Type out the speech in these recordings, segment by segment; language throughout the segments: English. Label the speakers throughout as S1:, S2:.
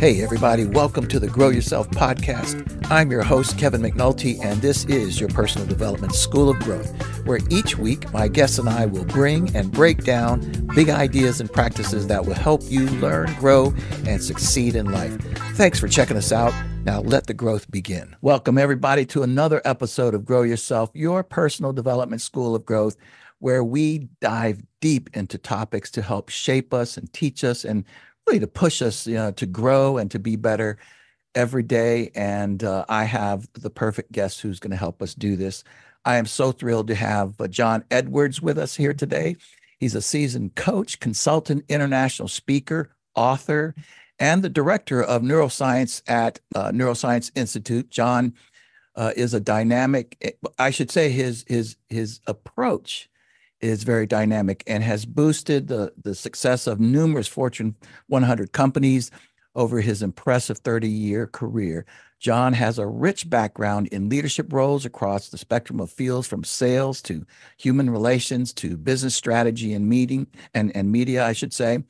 S1: Hey, everybody, welcome to the Grow Yourself podcast. I'm your host, Kevin McNulty, and this is your personal development school of growth, where each week my guests and I will bring and break down big ideas and practices that will help you learn, grow, and succeed in life. Thanks for checking us out. Now let the growth begin. Welcome, everybody, to another episode of Grow Yourself, your personal development school of growth, where we dive deep into topics to help shape us and teach us and really to push us, to grow and to be better every day. And I have the perfect guest who's going to help us do this. I am so thrilled to have John Edwards with us here today. He's a seasoned coach, consultant, international speaker, author, and the director of neuroscience at Neuroscience Institute. John is a dynamic, I should say his approach is very dynamic and has boosted the success of numerous Fortune 100 companies over his impressive 30-year career. John has a rich background in leadership roles across the spectrum of fields, from sales to human relations to business strategy and media, I should say.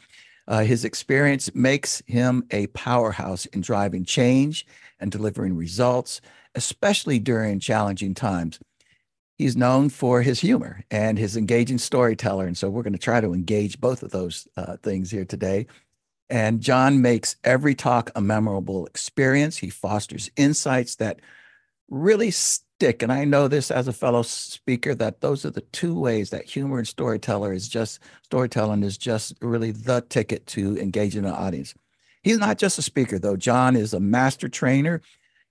S1: His experience makes him a powerhouse in driving change and delivering results, especially during challenging times. He's known for his humor and his engaging storyteller. And so we're going to try to engage both of those things here today. And John makes every talk a memorable experience. He fosters insights that really stick. And I know this as a fellow speaker, that those are the two ways that humor and storytelling is just really the ticket to engaging an audience. He's not just a speaker, though. John is a master trainer.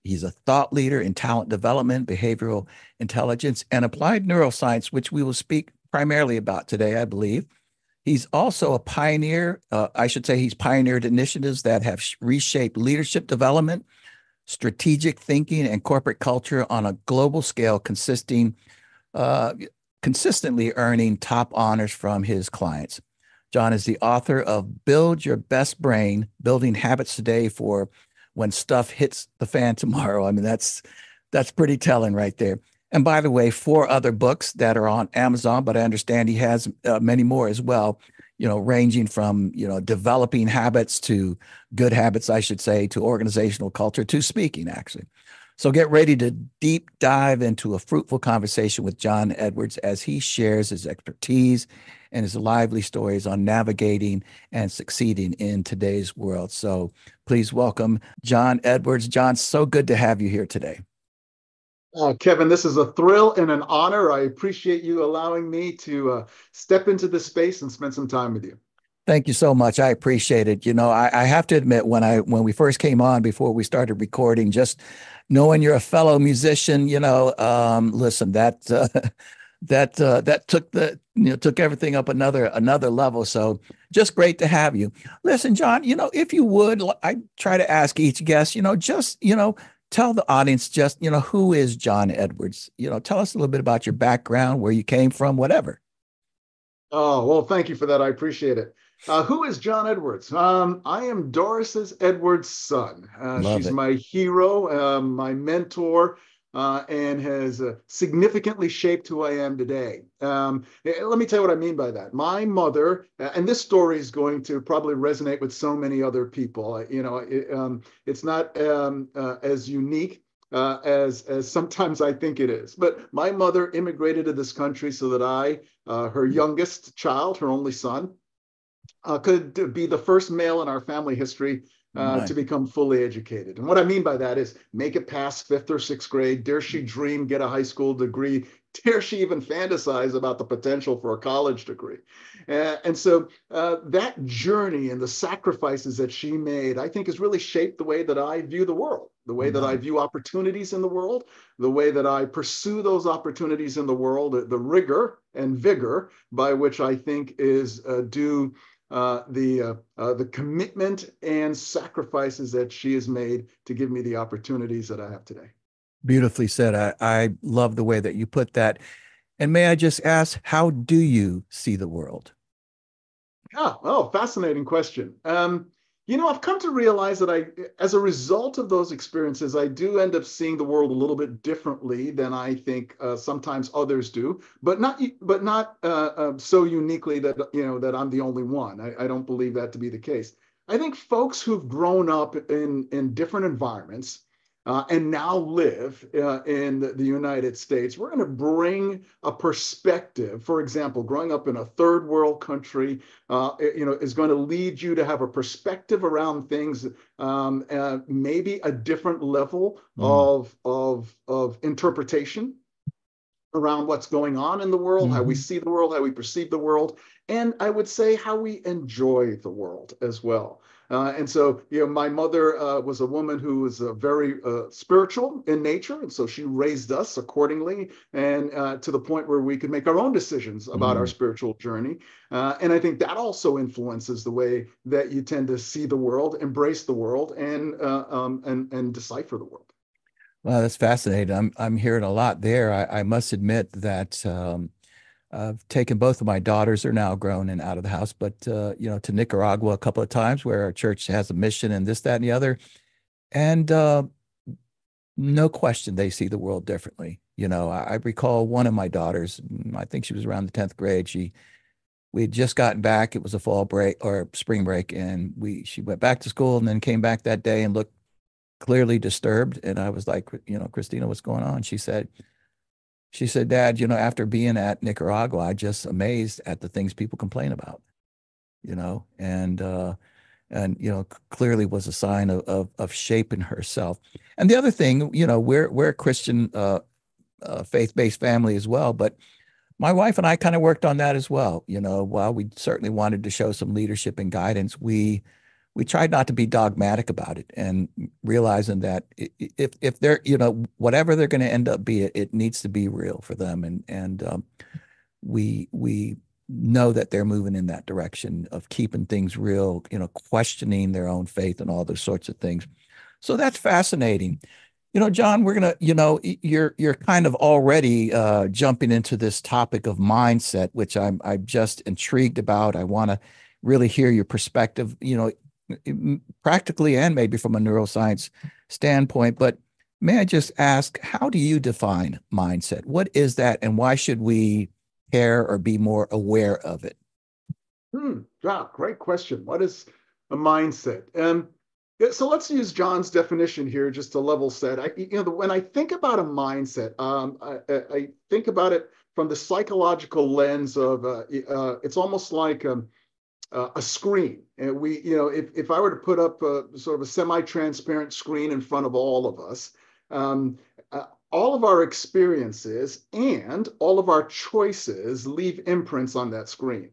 S1: He's a thought leader in talent development, behavioral intelligence, and applied neuroscience, which we will speak primarily about today, I believe. He's also a pioneer. He's pioneered initiatives that have reshaped leadership development, strategic thinking, and corporate culture on a global scale, consistently earning top honors from his clients. John is the author of Build Your Best Brain, Building Habits Today for When Stuff Hits the Fan Tomorrow. I mean, that's pretty telling right there. And by the way, 4 other books that are on Amazon, but I understand he has many more as well, ranging from, developing habits to good habits, I should say, to organizational culture, to speaking, actually. So get ready to deep dive into a fruitful conversation with John Edwards as he shares his expertise and his lively stories on navigating and succeeding in today's world. So please welcome John Edwards. John, so good to have you here today.
S2: Kevin, this is a thrill and an honor. I appreciate you allowing me to step into this space and spend some time with you.
S1: Thank you so much. I appreciate it. I have to admit, when we first came on, before we started recording, just knowing you're a fellow musician, listen, that took everything up another level. So just great to have you. Listen, John, if you would, I try to ask each guest, tell the audience who is John Edwards? Tell us a little bit about your background, where you came from, whatever.
S2: Oh, well, thank you for that. I appreciate it. Who is John Edwards? I am Doris's Edwards' son. She's my hero, my mentor, and has significantly shaped who I am today. Let me tell you what I mean by that. My mother, and this story is going to probably resonate with so many other people. It's not as unique as sometimes I think it is. But my mother immigrated to this country so that I, her youngest child, her only son, could be the first male in our family history to become fully educated. And what I mean by that is make it past 5th or 6th grade. Dare she dream, get a high school degree? Dare she even fantasize about the potential for a college degree? And so that journey and the sacrifices that she made, I think, has really shaped the way that I view the world, the way that I view opportunities in the world, the way that I pursue those opportunities in the world, the rigor and vigor by which I think is due the commitment and sacrifices that she has made to give me the opportunities that I have today.
S1: Beautifully said. I love the way that you put that. And may I just ask, how do you see the world?
S2: Fascinating question. I've come to realize that as a result of those experiences, I do end up seeing the world a little bit differently than I think sometimes others do, but not so uniquely that I'm the only one. I don't believe that to be the case. I think folks who've grown up in different environments and now live in the United States, we're going to bring a perspective. For example, growing up in a third world country, is going to lead you to have a perspective around things, maybe a different level of interpretation around what's going on in the world, how we see the world, how we perceive the world, and I would say how we enjoy the world as well. And so, my mother was a woman who was very spiritual in nature, and so she raised us accordingly, and to the point where we could make our own decisions about our spiritual journey. And I think that also influences the way that you tend to see the world, embrace the world, and decipher the world.
S1: Well, that's fascinating. I'm hearing a lot there. I must admit that I've taken both of my daughters, they're now grown and out of the house, but to Nicaragua a couple of times where our church has a mission and this, that, and the other. And no question they see the world differently. I recall one of my daughters, I think she was around the 10th grade. We had just gotten back. It was a fall break or spring break, and she went back to school and then came back that day and looked clearly disturbed. And I was like, Christina, what's going on? She said, Dad, after being at Nicaragua, I just amazed at the things people complain about, and clearly was a sign of shaping herself. And the other thing, we're a Christian, faith-based family as well, but my wife and I kind of worked on that as well. While we certainly wanted to show some leadership and guidance, we tried not to be dogmatic about it, and realizing that if they're, whatever they're going to end up be, it needs to be real for them. And we know that they're moving in that direction of keeping things real, questioning their own faith and all those sorts of things. So that's fascinating. John, we're going to, you're kind of already jumping into this topic of mindset, which I'm just intrigued about. I want to really hear your perspective, practically and maybe from a neuroscience standpoint. But may I just ask, how do you define mindset? What is that, and why should we care or be more aware of it?
S2: Wow, great question. What is a mindset? So let's use John's definition here just to level set. When I think about a mindset, I think about it from the psychological lens of it's almost like a screen. And if I were to put up sort of a semi-transparent screen in front of all of us, all of our experiences and all of our choices leave imprints on that screen.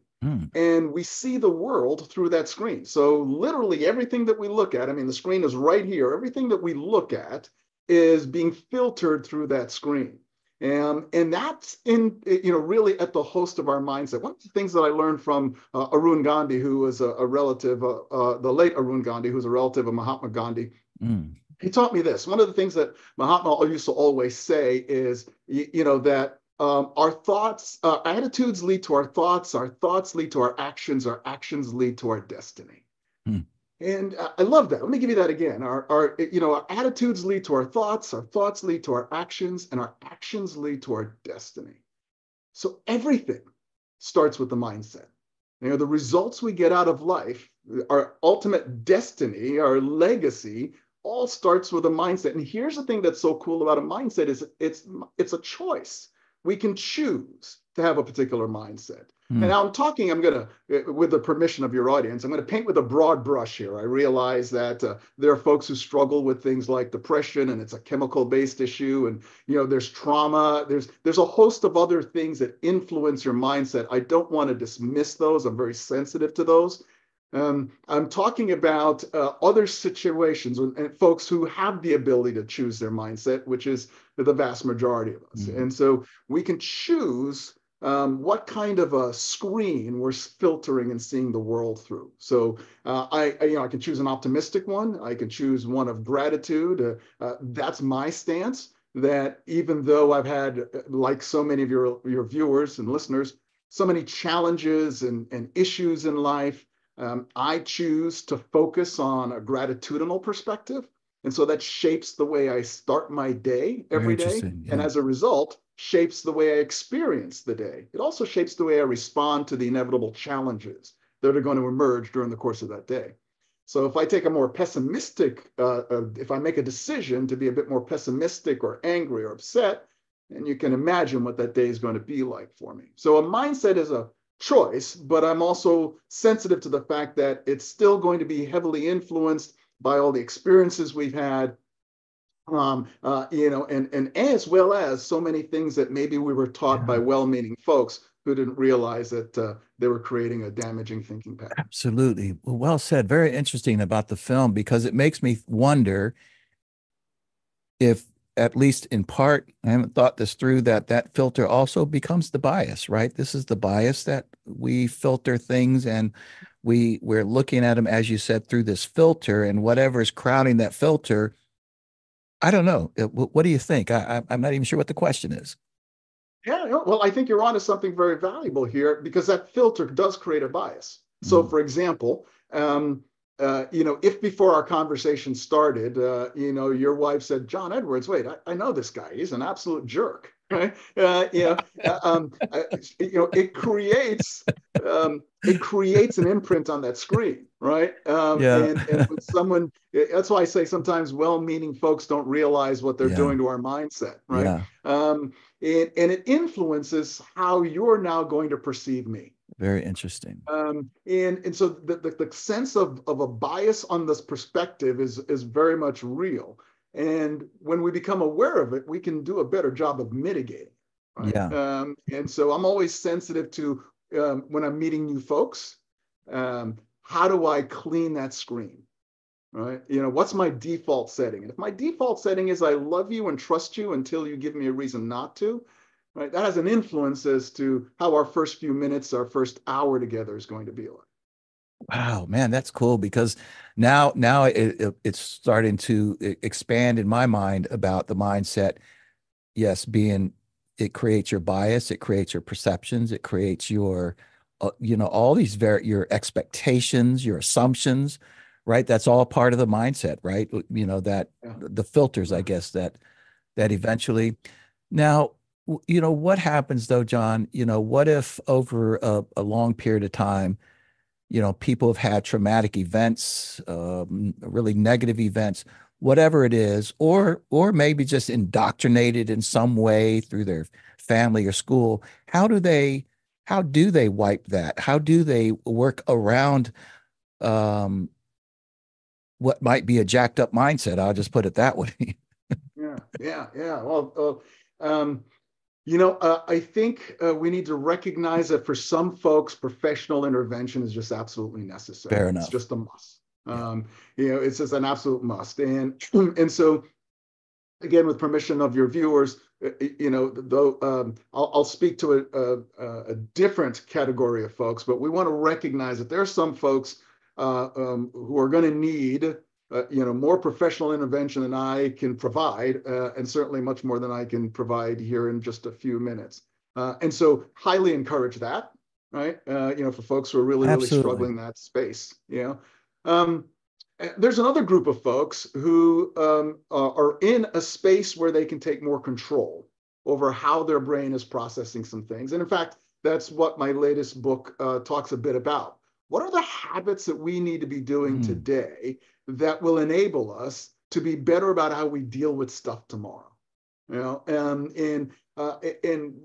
S2: And we see the world through that screen. So literally everything that we look at, the screen is right here. Everything that we look at is being filtered through that screen. And that's really at the host of our mindset. One of the things that I learned from Arun Gandhi, who was a relative, the late Arun Gandhi, who's a relative of Mahatma Gandhi. He taught me this. One of the things that Mahatma used to always say is, that our thoughts, our attitudes lead to our thoughts lead to our actions lead to our destiny. And I love that. Let me give you that again. Our attitudes lead to our thoughts lead to our actions, and our actions lead to our destiny. So everything starts with the mindset. The results we get out of life, our ultimate destiny, our legacy, all starts with a mindset. And here's the thing that's so cool about a mindset is it's a choice. We can choose to have a particular mindset. And now I'm going to, with the permission of your audience, I'm going to paint with a broad brush here. I realize that there are folks who struggle with things like depression, and it's a chemical-based issue. And, there's trauma. There's a host of other things that influence your mindset. I don't want to dismiss those. I'm very sensitive to those. I'm talking about other situations and folks who have the ability to choose their mindset, which is the vast majority of us. And so we can choose what kind of a screen we're filtering and seeing the world through. So I can choose an optimistic one. I can choose one of gratitude. That's my stance. That even though I've had, like so many of your viewers and listeners, so many challenges and issues in life, I choose to focus on a gratitudinal perspective. And so that shapes the way I start my day every day. Yeah. And as a result, shapes the way I experience the day. It also shapes the way I respond to the inevitable challenges that are going to emerge during the course of that day. So if I take a more pessimistic, if I make a decision to be a bit more pessimistic or angry or upset, and you can imagine what that day is going to be like for me. So a mindset is a choice, but I'm also sensitive to the fact that it's still going to be heavily influenced by all the experiences we've had, and as well as so many things that maybe we were taught by well-meaning folks who didn't realize that they were creating a damaging thinking pattern.
S1: Absolutely. Well said. Very interesting about the film, because it makes me wonder if, at least in part, I haven't thought this through, that filter also becomes the bias, right? This is the bias that we filter things, and we're looking at them, as you said, through this filter, and whatever is crowding that filter. I don't know. What do you think? I'm not even sure what the question is.
S2: Yeah, well, I think you're onto something very valuable here, because that filter does create a bias. So, for example, if before our conversation started, your wife said, "John Edwards, wait, I know this guy. He's an absolute jerk," right? It creates an imprint on that screen, right? And when someone, that's why I say sometimes well-meaning folks don't realize what they're doing to our mindset, right? And it influences how you're now going to perceive me.
S1: Very interesting.
S2: And so the sense of a bias on this perspective is very much real. And when we become aware of it, we can do a better job of mitigating. Right? And so I'm always sensitive to, when I'm meeting new folks, how do I clean that screen? Right? What's my default setting? And if my default setting is I love you and trust you until you give me a reason not to, right? That has an influence as to how our first few minutes, our first hour together is going to be like.
S1: Wow, man, that's cool, because now it's starting to expand in my mind about the mindset. Yes, it creates your bias, it creates your perceptions, it creates your, all these your expectations, your assumptions, right? That's all part of the mindset, right? The filters, I guess, that eventually. Now, what happens though, John? What if over a long period of time, people have had traumatic events, really negative events, whatever it is, or maybe just indoctrinated in some way through their family or school. How do they wipe that? How do they work around what might be a jacked up mindset? I'll just put it that way.
S2: Yeah. Well, I think we need to recognize that for some folks, professional intervention is just absolutely necessary.
S1: Fair enough.
S2: It's just a must. It's just an absolute must. And so, again, with permission of your viewers, I'll speak to a different category of folks, but we want to recognize that there are some folks who are going to need more professional intervention than I can provide, and certainly much more than I can provide here in just a few minutes. And so highly encourage that, right? For folks who are really struggling in that space. There's another group of folks who are in a space where they can take more control over how their brain is processing some things. And in fact, that's what my latest book talks a bit about. What are the habits that we need to be doing today that will enable us to be better about how we deal with stuff tomorrow? And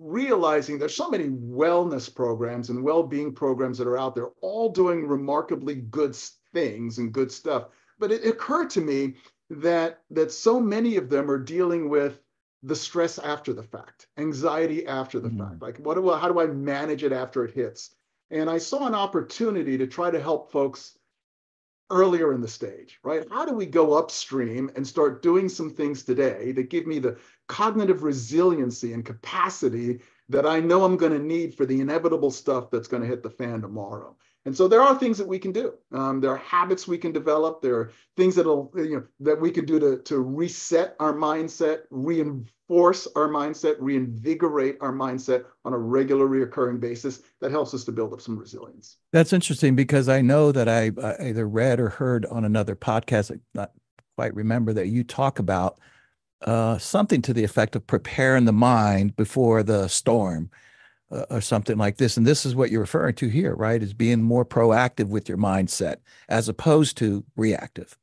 S2: realizing there's so many wellness programs and well-being programs that are out there, all doing remarkably good things and good stuff. But it occurred to me that so many of them are dealing with the stress after the fact, anxiety after the fact. Like, how do I manage it after it hits? And I saw an opportunity to try to help folks earlier in the stage, right? How do we go upstream and start doing some things today that give me the cognitive resiliency and capacity that I know I'm going to need for the inevitable stuff that's going to hit the fan tomorrow? And so there are things that we can do. There are habits we can develop. There are things that we can do to reset our mindset, reinforce our mindset, reinvigorate our mindset on a regular, reoccurring basis. That helps us to build up some resilience.
S1: That's interesting, because I know that I either read or heard on another podcast, I not quite remember, that you talk about something to the effect of preparing the mind before the storm. or something like this. And this is what you're referring to here, right? Is being more proactive with your mindset as opposed to reactive.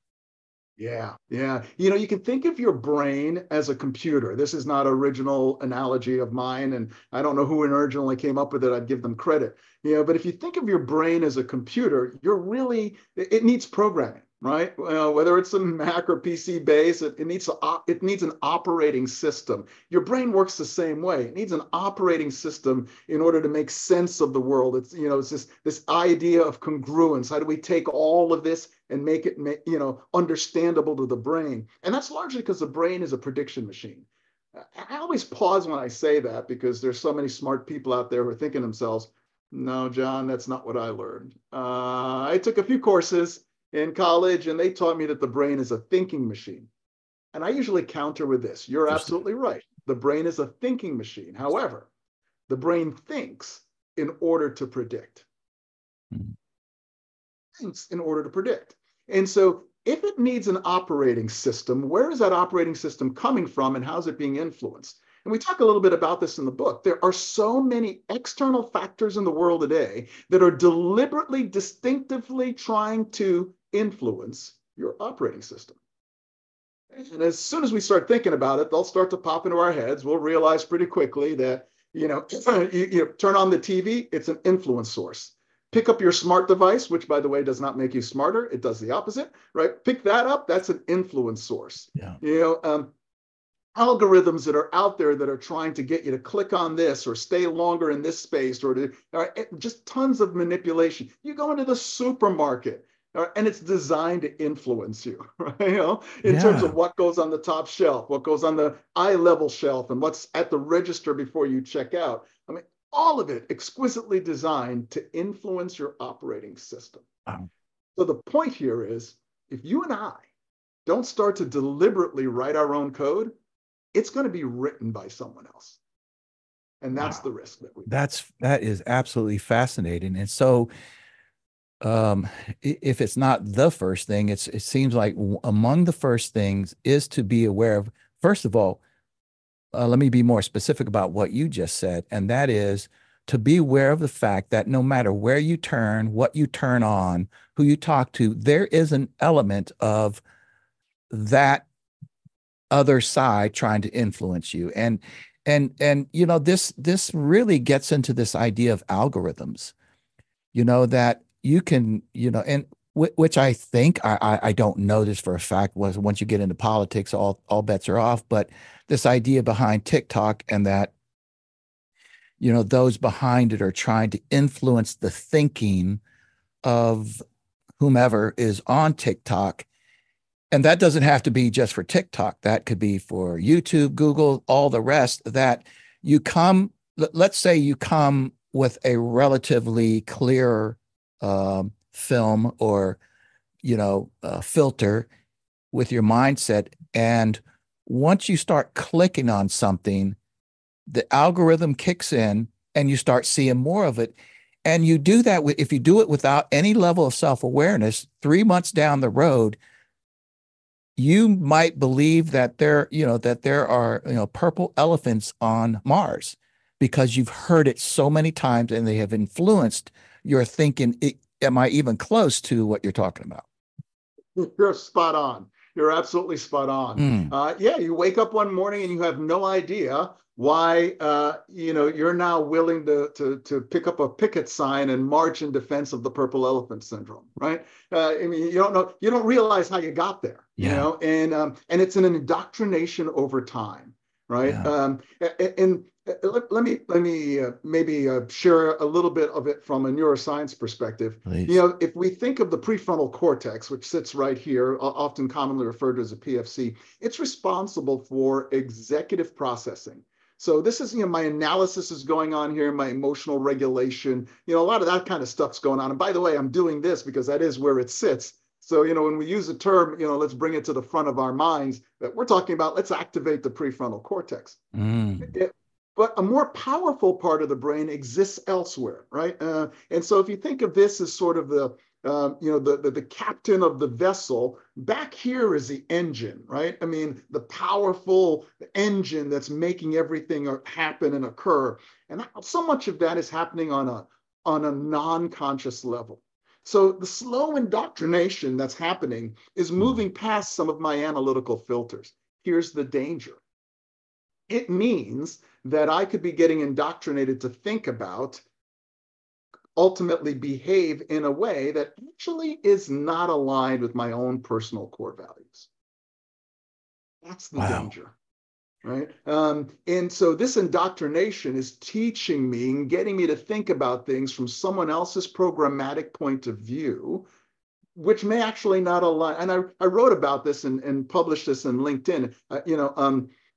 S2: Yeah, yeah. You can think of your brain as a computer. This is not original analogy of mine, and I don't know who originally came up with it. I'd give them credit. But if you think of your brain as a computer, it needs programming, right? Whether it's a Mac or PC base, it needs an operating system. Your brain works the same way. It needs an operating system in order to make sense of the world. It's this idea of congruence. How do we take all of this and make it, understandable to the brain? And that's largely because the brain is a prediction machine. I always pause when I say that because there's so many smart people out there who are thinking to themselves, no, John, that's not what I learned. I took a few courses in college and they taught me that the brain is a thinking machine. And I usually counter with this. You're absolutely right. The brain is a thinking machine. However, the brain thinks in order to predict. Thinks in order to predict. And so if it needs an operating system, where is that operating system coming from and how's it being influenced? And we talk a little bit about this in the book. There are so many external factors in the world today that are deliberately, distinctively trying to influence your operating system. And as soon as we start thinking about it, they'll start to pop into our heads. We'll realize pretty quickly that, you turn on the TV, it's an influence source. Pick up your smart device, which, by the way, does not make you smarter. It does the opposite, right? Pick that up. That's an influence source.
S1: Yeah.
S2: Algorithms that are out there that are trying to get you to click on this or stay longer in this space or just tons of manipulation. You go into the supermarket and it's designed to influence you, right? In terms of what goes on the top shelf, what goes on the eye level shelf, and what's at the register before you check out. I mean, all of it exquisitely designed to influence your operating system.
S1: Wow.
S2: So the point here is, if you and I don't start to deliberately write our own code, it's going to be written by someone else. And that's the risk that we
S1: that is absolutely fascinating. And so if it's not the first thing, it seems like among the first things is to be aware of, first of all, let me be more specific about what you just said, and that is to be aware of the fact that no matter where you turn, what you turn on, who you talk to, there is an element of that other side trying to influence you. And this really gets into this idea of algorithms, that you can, and which I think, I don't know this for a fact, was once you get into politics, all bets are off. But this idea behind TikTok and that, those behind it are trying to influence the thinking of whomever is on TikTok. And that doesn't have to be just for TikTok. That could be for YouTube, Google, all the rest. That let's say you come with a relatively clear film or, filter with your mindset. And once you start clicking on something, the algorithm kicks in and you start seeing more of it. And you do that if you do it without any level of self-awareness, 3 months down the road, you might believe that there are, purple elephants on Mars because you've heard it so many times and they have influenced your thinking. Am I even close to what you're talking about?
S2: You're spot on. You're absolutely spot on. You wake up one morning and you have no idea why you're now willing to pick up a picket sign and march in defense of the purple elephant syndrome, right? You don't realize how you got there, and it's an indoctrination over time, right? And let me maybe share a little bit of it from a neuroscience perspective.
S1: Please.
S2: If we think of the prefrontal cortex, which sits right here, often commonly referred to as a PFC, it's responsible for executive processing. So this is, my analysis is going on here, my emotional regulation, a lot of that kind of stuff's going on. And by the way, I'm doing this because that is where it sits. So, when we use the term, let's bring it to the front of our minds, that we're talking about, let's activate the prefrontal cortex. But a more powerful part of the brain exists elsewhere, right? And so if you think of this as sort of the captain of the vessel. Back here is the engine, right? I mean, the powerful engine that's making everything happen and occur. And so much of that is happening on a non-conscious level. So the slow indoctrination that's happening is moving past some of my analytical filters. Here's the danger. It means that I could be getting indoctrinated to think about, ultimately behave in a way that actually is not aligned with my own personal core values. That's the danger, right? And so this indoctrination is teaching me and getting me to think about things from someone else's programmatic point of view, which may actually not align. And I wrote about this and published this in LinkedIn.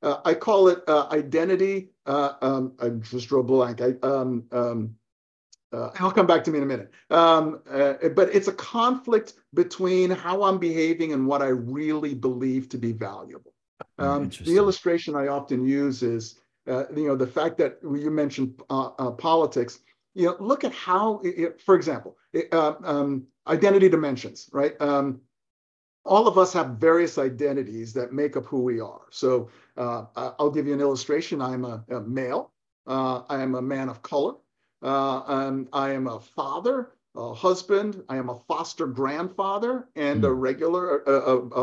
S2: I call it identity. I just drew a blank. It'll come back to me in a minute. But it's a conflict between how I'm behaving and what I really believe to be valuable. The illustration I often use is, the fact that you mentioned politics. Look at how, for example, identity dimensions, right? All of us have various identities that make up who we are. So I'll give you an illustration. I'm a male. I am a man of color. I am a father, a husband. I am a foster grandfather and a regular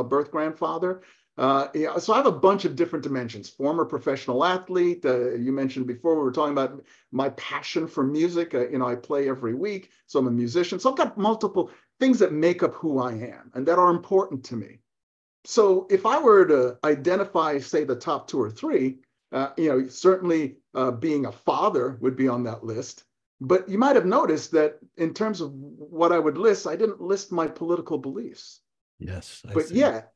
S2: birth grandfather. So I have a bunch of different dimensions. Former professional athlete. You mentioned before, we were talking about my passion for music. I play every week, so I'm a musician. So I've got multiple things that make up who I am and that are important to me. So if I were to identify, say, the top two or three, certainly being a father would be on that list. But you might have noticed that in terms of what I would list, I didn't list my political beliefs.
S1: Yes.
S2: But yet,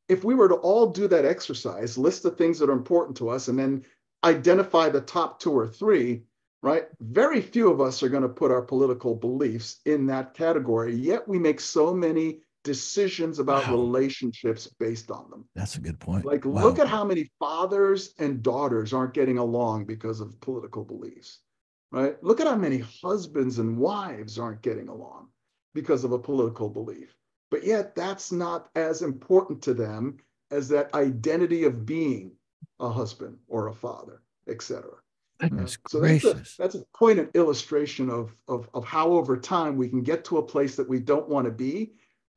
S2: if we were to all do that exercise, list the things that are important to us, and then identify the top two or three, right? Very few of us are going to put our political beliefs in that category, yet we make so many decisions about relationships based on them.
S1: That's a good point.
S2: Like, look at how many fathers and daughters aren't getting along because of political beliefs, right? Look at how many husbands and wives aren't getting along because of a political belief. But yet that's not as important to them as that identity of being a husband or a father, etc. So that's a poignant illustration of how over time we can get to a place that we don't want to be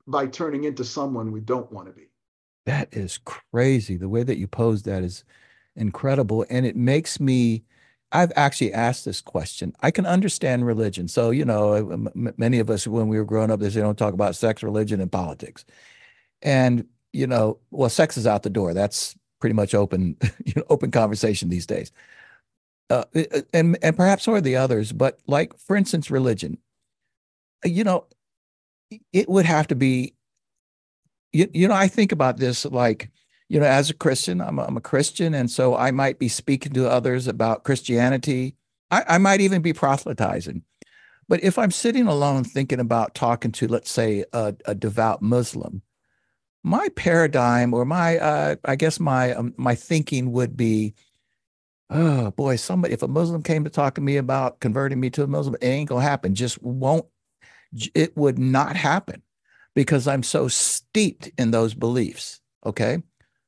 S2: by turning into someone we don't want to be.
S1: That is crazy. The way that you pose that is incredible. And it makes me, I've actually asked this question. I can understand religion. So, many of us, when we were growing up, they don't talk about sex, religion, and politics. And, sex is out the door. That's pretty much open, open conversation these days. And perhaps so are the others. But like, for instance, religion, it would have to be, I think about this like, as a Christian, I'm a Christian. And so I might be speaking to others about Christianity. I might even be proselytizing. But if I'm sitting alone thinking about talking to, let's say, a devout Muslim, my paradigm or my thinking would be, oh boy, if a Muslim came to talk to me about converting me to a Muslim, it ain't gonna happen. It would not happen because I'm so steeped in those beliefs. Okay.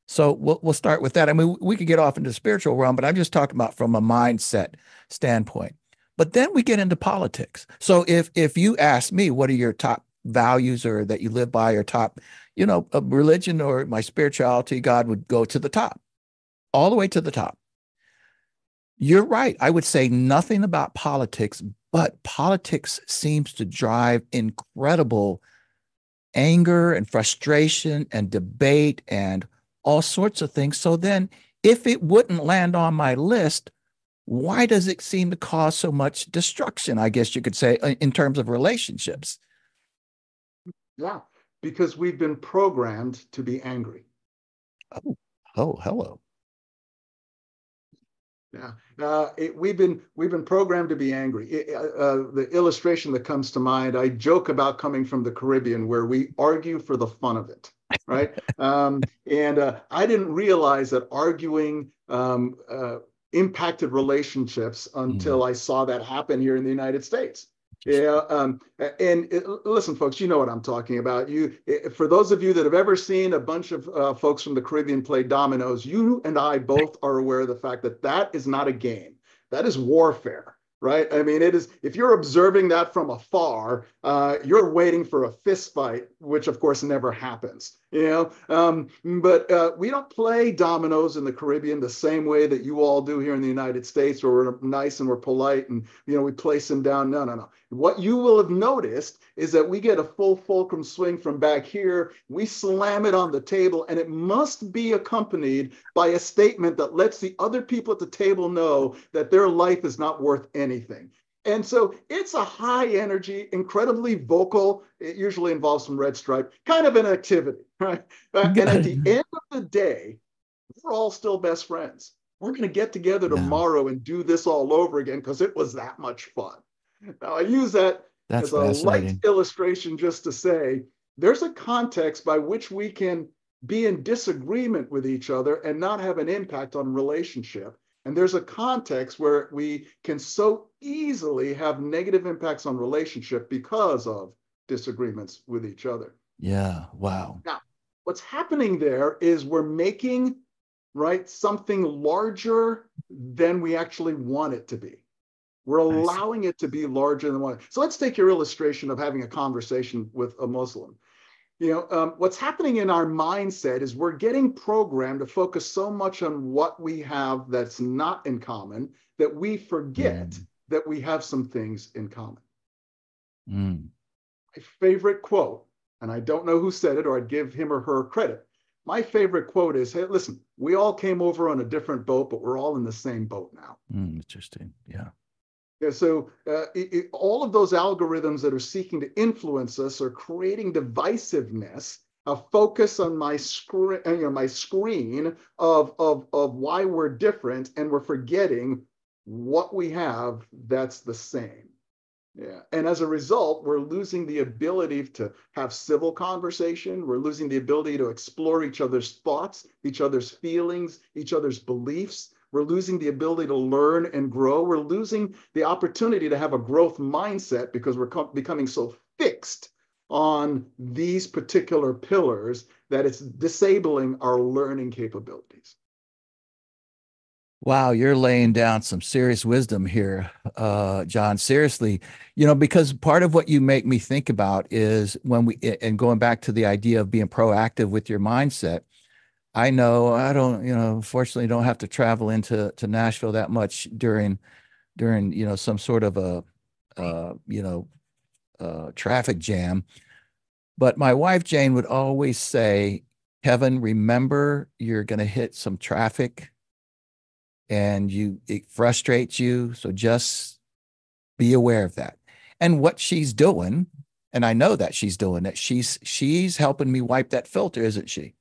S1: So we'll start with that. I mean, we could get off into the spiritual realm, but I'm just talking about from a mindset standpoint. But then we get into politics. So if you ask me, what are your top values or that you live by, or top, religion or my spirituality, God would go to the top, all the way to the top. You're right. I would say nothing about politics, but politics seems to drive incredible anger and frustration and debate and all sorts of things. So then if it wouldn't land on my list, why does it seem to cause so much destruction, I guess you could say, in terms of relationships?
S2: Yeah, because we've been programmed to be angry.
S1: Oh, hello.
S2: Yeah, we've been programmed to be angry. The illustration that comes to mind, I joke about coming from the Caribbean, where we argue for the fun of it, right? And I didn't realize that arguing impacted relationships until I saw that happen here in the United States. Yeah, listen, folks, you know what I'm talking about. For those of you that have ever seen a bunch of folks from the Caribbean play dominoes, you and I both are aware of the fact that that is not a game. That is warfare, right? I mean, it is. If you're observing that from afar, you're waiting for a fist fight, which of course never happens. But we don't play dominoes in the Caribbean the same way that you all do here in the United States, where we're nice and we're polite and we place them down. No, no, no. What you will have noticed is that we get a full fulcrum swing from back here. We slam it on the table, and it must be accompanied by a statement that lets the other people at the table know that their life is not worth anything. And so it's a high energy, incredibly vocal, it usually involves some red stripe, kind of an activity, right? And at the end of the day, we're all still best friends. We're going to get together tomorrow and do this all over again because it was that much fun. Now, I use that as a light illustration just to say there's a context by which we can be in disagreement with each other and not have an impact on relationship. And there's a context where we can so easily have negative impacts on relationship because of disagreements with each other.
S1: Yeah. Wow.
S2: Now, what's happening there is we're making, right, something larger than we actually want it to be. We're allowing it to be larger than one. So let's take your illustration of having a conversation with a Muslim. What's happening in our mindset is we're getting programmed to focus so much on what we have that's not in common that we forget that we have some things in common. My favorite quote, and I don't know who said it, or I'd give him or her credit. My favorite quote is, hey, listen, we all came over on a different boat, but we're all in the same boat now.
S1: Interesting. Yeah.
S2: Yeah, so all of those algorithms that are seeking to influence us are creating divisiveness, a focus on my screen, my screen of why we're different, and we're forgetting what we have that's the same. Yeah, and as a result, we're losing the ability to have civil conversation. We're losing the ability to explore each other's thoughts, each other's feelings, each other's beliefs. We're losing the ability to learn and grow. We're losing the opportunity to have a growth mindset because we're becoming so fixed on these particular pillars that it's disabling our learning capabilities.
S1: Wow, you're laying down some serious wisdom here, John. Seriously, because part of what you make me think about is and going back to the idea of being proactive with your mindset. I know I don't, fortunately don't have to travel to Nashville that much during some sort of a traffic jam. But my wife, Jane, would always say, Kevin, remember, you're going to hit some traffic and it frustrates you. So just be aware of that. And what she's doing, and I know that she's doing it, she's helping me wipe that filter, isn't she?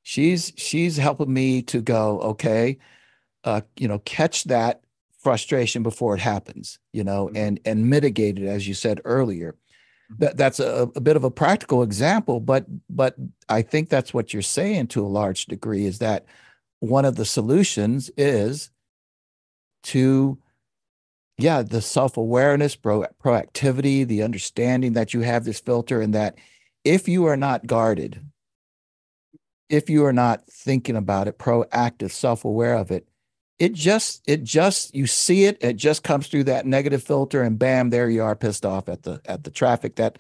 S1: She's helping me to go, okay, catch that frustration before it happens, and mitigate it, as you said earlier. That's a bit of a practical example, but I think that's what you're saying to a large degree, is that one of the solutions is the self-awareness, proactivity, the understanding that you have this filter, and that if you are not guarded, if you are not thinking about it, proactive, self-aware of it, it just, you see it, it just comes through that negative filter, and bam, there you are, pissed off at the traffic that,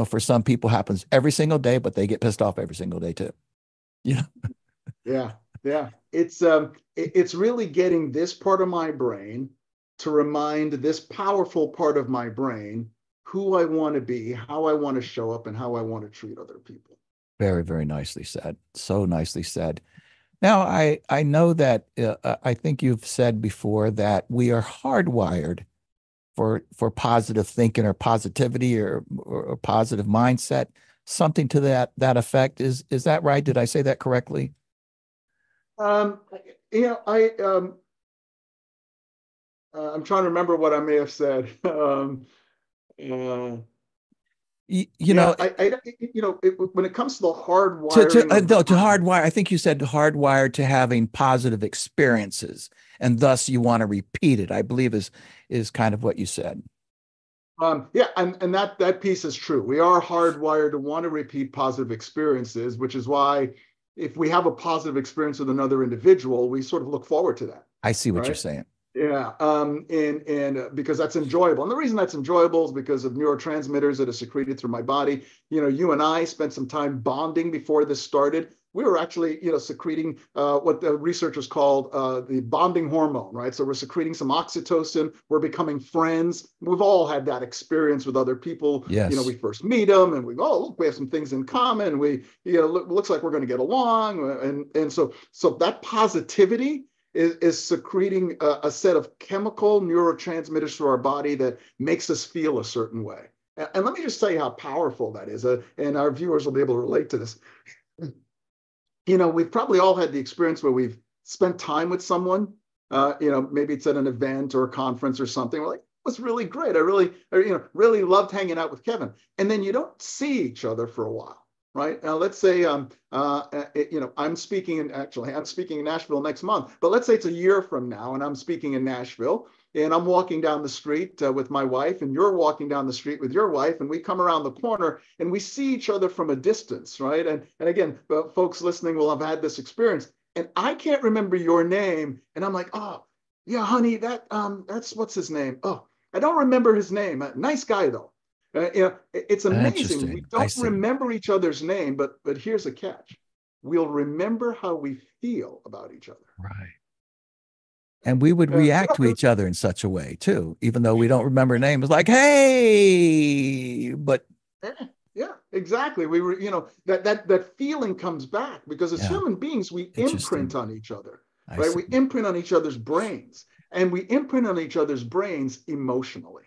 S1: for some people happens every single day, but they get pissed off every single day too.
S2: Yeah. It's really getting this part of my brain to remind this powerful part of my brain who I want to be, how I want to show up, and how I want to treat other people.
S1: Very, very nicely said. So nicely said. Now, I know that I think you've said before that we are hardwired for positive thinking or positivity or positive mindset, something to that effect. Is that right? Did I say that correctly?
S2: I'm trying to remember what I may have said. When it comes to the hardwiring
S1: to hardwire, I think you said hardwired to having positive experiences, and thus you want to repeat it, I believe is kind of what you said.
S2: Yeah, and that piece is true. We are hardwired to want to repeat positive experiences, which is why if we have a positive experience with another individual, we sort of look forward to that,
S1: I see what you're
S2: right?
S1: saying.
S2: Yeah, and because that's enjoyable, and the reason that's enjoyable is because of neurotransmitters that are secreted through my body. You and I spent some time bonding before this started. We were actually, secreting what the researchers called the bonding hormone, right? So we're secreting some oxytocin. We're becoming friends. We've all had that experience with other people. We
S1: Yes.
S2: first meet them, and look, we have some things in common. Looks like we're going to get along, and so that positivity is secreting a set of chemical neurotransmitters through our body that makes us feel a certain way. And let me just tell you how powerful that is. And our viewers will be able to relate to this. We've probably all had the experience where we've spent time with someone, maybe it's at an event or a conference or something. We're like, it was really great. I really loved hanging out with Kevin. And then you don't see each other for a while. Right now, let's say I'm speaking in Nashville next month, but let's say it's a year from now, and I'm speaking in Nashville, and I'm walking down the street with my wife, and you're walking down the street with your wife, and we come around the corner, and we see each other from a distance, right? And again, folks listening will have had this experience, and I can't remember your name, and I'm like, oh yeah, honey, that's what's his name? Oh, I don't remember his name. Nice guy though. It's amazing. We
S1: Interesting. I
S2: don't
S1: see.
S2: remember each other's name, but here's a catch. We'll remember how we feel about each other.
S1: Right. And we would
S2: We're
S1: react
S2: not
S1: to each other in such a way too, even though we don't remember names. It's like, hey, but
S2: yeah, exactly. We were, that feeling comes back because as
S1: yeah,
S2: human beings, we imprint
S1: interesting.
S2: on each other,
S1: I
S2: right?
S1: see.
S2: We imprint on each other's brains, and we imprint on each other's brains emotionally.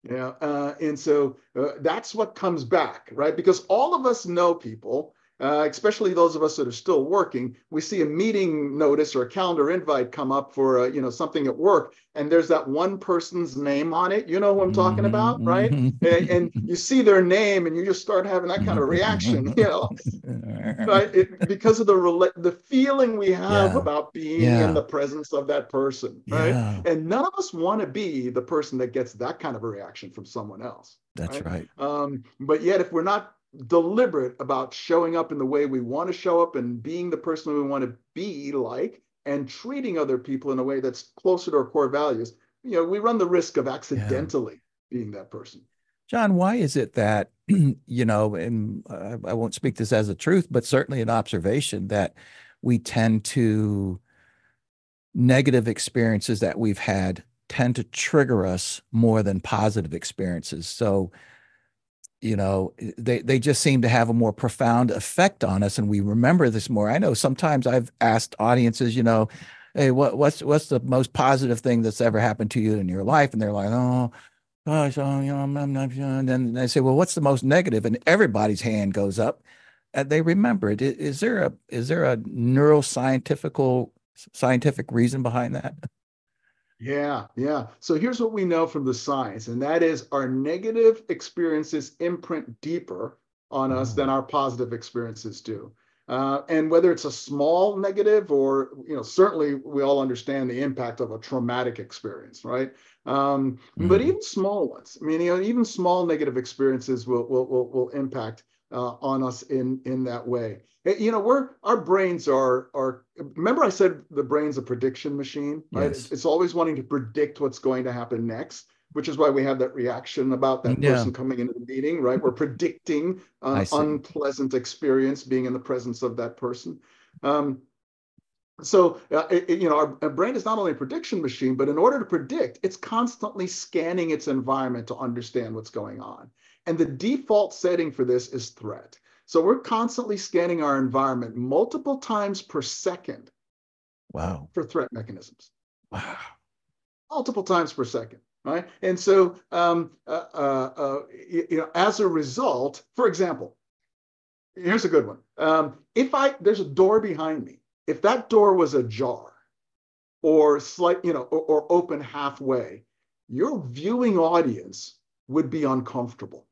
S2: Yeah, and so that's what comes back, right? Because all of us know people, especially those of us that are still working. We see a meeting notice or a calendar invite come up for something at work, and there's that one person's name on it. You know who I'm talking about, right? And you see their name, and you just start having that kind of reaction, right? Because of the feeling we have
S1: Yeah.
S2: about being in
S1: Yeah.
S2: the presence of that person, right?
S1: Yeah.
S2: And none of us want to be the person that gets that kind of a reaction from someone else,
S1: That's
S2: right?
S1: right.
S2: But yet, if we're not deliberate about showing up in the way we want to show up and being the person we want to be like, and treating other people in a way that's closer to our core values, we run the risk of
S1: Yeah.
S2: accidentally being that person.
S1: John, why is it that, and I won't speak this as a truth, but certainly an observation that we tend to negative experiences that we've had tend to trigger us more than positive experiences. So, they just seem to have a more profound effect on us, and we remember this more. I know sometimes I've asked audiences, hey, what's the most positive thing that's ever happened to you in your life? And they're like, oh gosh, oh, I'm not sure. And then they say, well, what's the most negative? And everybody's hand goes up, and they remember it. Is there a scientific reason behind that?
S2: Yeah, yeah. So here's what we know from the science, and that is our negative experiences imprint deeper on us than
S1: Oh,
S2: our positive experiences do. And whether it's a small negative or, certainly we all understand the impact of a traumatic experience, right? But
S1: mm,
S2: even small ones, I mean, even small negative experiences will impact on us in that way. Our brains are. Remember, I said the brain's a prediction machine, right?
S1: yes.
S2: It's always wanting to predict what's going to happen next, which is why we have that reaction about that
S1: Yeah,
S2: person coming into the meeting, right? We're predicting
S1: I
S2: an
S1: see.
S2: unpleasant experience being in the presence of that person. Um, our brain is not only a prediction machine, but in order to predict, it's constantly scanning its environment to understand what's going on. And the default setting for this is threat. So we're constantly scanning our environment multiple times per second
S1: Wow.
S2: for threat mechanisms,
S1: Wow.
S2: multiple times per second, right? And so, as a result, for example, here's a good one. There's a door behind me. If that door was ajar or or open halfway, your viewing audience would be uncomfortable.